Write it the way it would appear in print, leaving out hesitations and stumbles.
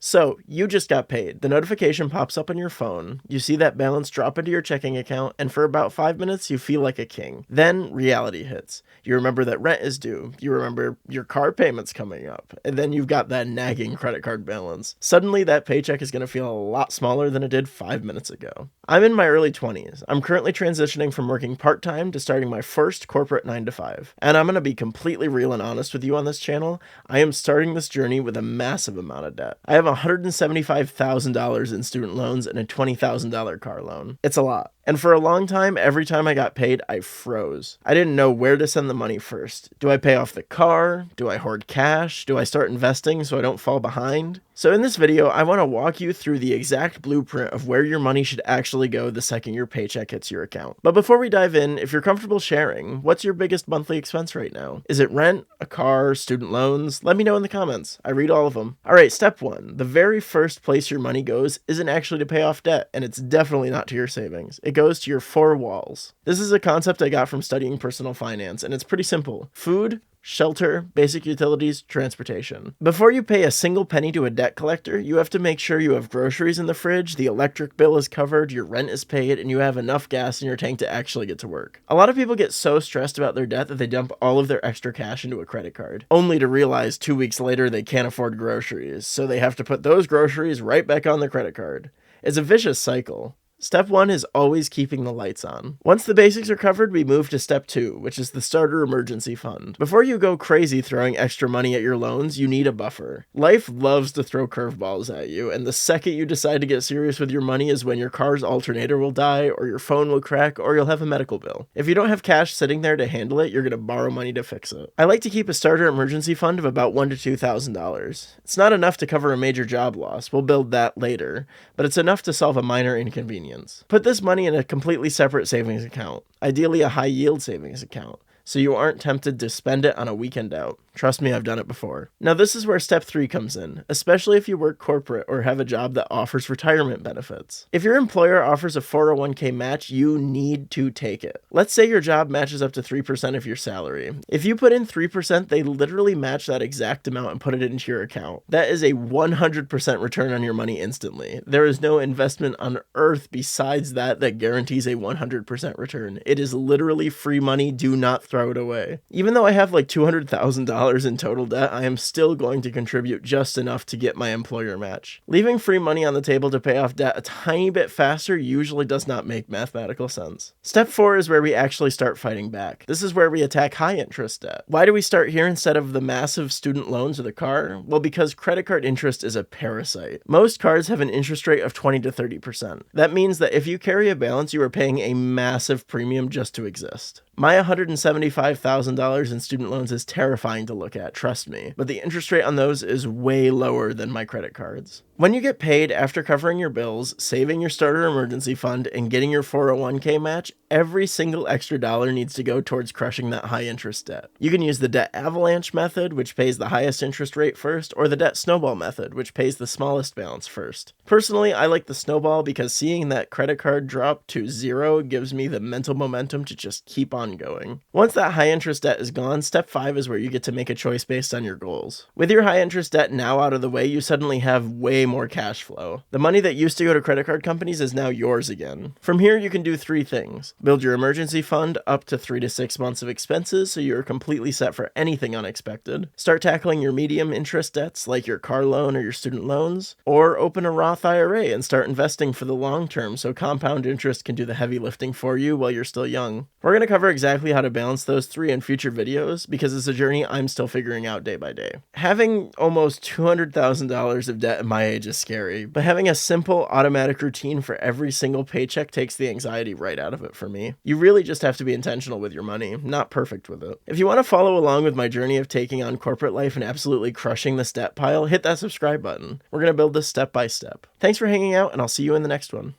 So, you just got paid. The notification pops up on your phone, you see that balance drop into your checking account, and for about 5 minutes you feel like a king. Then, reality hits. You remember that rent is due, you remember your car payment's coming up, and then you've got that nagging credit card balance. Suddenly, that paycheck is going to feel a lot smaller than it did 5 minutes ago. I'm in my early 20s. I'm currently transitioning from working part-time to starting my first corporate 9-to-5. And I'm going to be completely real and honest with you on this channel. I am starting this journey with a massive amount of debt. I have $175,000 in student loans and a $20,000 car loan. It's a lot. And for a long time, every time I got paid, I froze. I didn't know where to send the money first. Do I pay off the car? Do I hoard cash? Do I start investing so I don't fall behind? So in this video, I want to walk you through the exact blueprint of where your money should actually go the second your paycheck hits your account. But before we dive in, if you're comfortable sharing, what's your biggest monthly expense right now? Is it rent, a car, student loans? Let me know in the comments. I read all of them. All right, step one. The very first place your money goes isn't actually to pay off debt, and it's definitely not to your savings. It goes to your four walls. This is a concept I got from studying personal finance, and it's pretty simple. Food, shelter, basic utilities, transportation. Before you pay a single penny to a debt collector, you have to make sure you have groceries in the fridge, the electric bill is covered, your rent is paid, and you have enough gas in your tank to actually get to work. A lot of people get so stressed about their debt that they dump all of their extra cash into a credit card, only to realize 2 weeks later they can't afford groceries, so they have to put those groceries right back on their credit card. It's a vicious cycle. Step one is always keeping the lights on. Once the basics are covered, we move to step two, which is the starter emergency fund. Before you go crazy throwing extra money at your loans, you need a buffer. Life loves to throw curveballs at you, and the second you decide to get serious with your money is when your car's alternator will die, or your phone will crack, or you'll have a medical bill. If you don't have cash sitting there to handle it, you're going to borrow money to fix it. I like to keep a starter emergency fund of about $1,000 to $2,000. It's not enough to cover a major job loss, we'll build that later, but it's enough to solve a minor inconvenience. Put this money in a completely separate savings account, ideally a high yield savings account, so you aren't tempted to spend it on a weekend out. Trust me, I've done it before. Now this is where step 3 comes in, especially if you work corporate or have a job that offers retirement benefits. If your employer offers a 401k match, you need to take it. Let's say your job matches up to 3% of your salary. If you put in 3%, they literally match that exact amount and put it into your account. That is a 100% return on your money instantly. There is no investment on earth besides that guarantees a 100% return. It is literally free money. Do not throw it away. Even though I have like $200,000 in total debt, I am still going to contribute just enough to get my employer match. Leaving free money on the table to pay off debt a tiny bit faster usually does not make mathematical sense. Step 4 is where we actually start fighting back. This is where we attack high interest debt. Why do we start here instead of the massive student loans or the car? Well, because credit card interest is a parasite. Most cards have an interest rate of 20 to 30%. That means that if you carry a balance, you are paying a massive premium just to exist. My $175,000 in student loans is terrifying to look at, trust me, but the interest rate on those is way lower than my credit cards. When you get paid after covering your bills, saving your starter emergency fund, and getting your 401k match, every single extra dollar needs to go towards crushing that high interest debt. You can use the debt avalanche method, which pays the highest interest rate first, or the debt snowball method, which pays the smallest balance first. Personally, I like the snowball because seeing that credit card drop to 0 gives me the mental momentum to just keep on going. Once that high interest debt is gone, step 5 is where you get to make a choice based on your goals. With your high interest debt now out of the way, you suddenly have way more cash flow. The money that used to go to credit card companies is now yours again. From here, you can do 3 things. Build your emergency fund up to 3 to 6 months of expenses so you're completely set for anything unexpected. Start tackling your medium interest debts like your car loan or your student loans. Or open a Roth IRA and start investing for the long term so compound interest can do the heavy lifting for you while you're still young. We're going to cover exactly how to balance those 3 in future videos because it's a journey I'm still figuring out day by day. Having almost $200,000 of debt at my age is scary, but having a simple automatic routine for every single paycheck takes the anxiety right out of it for me. You really just have to be intentional with your money, not perfect with it. If you want to follow along with my journey of taking on corporate life and absolutely crushing this debt pile, hit that subscribe button. We're going to build this step by step. Thanks for hanging out, and I'll see you in the next one.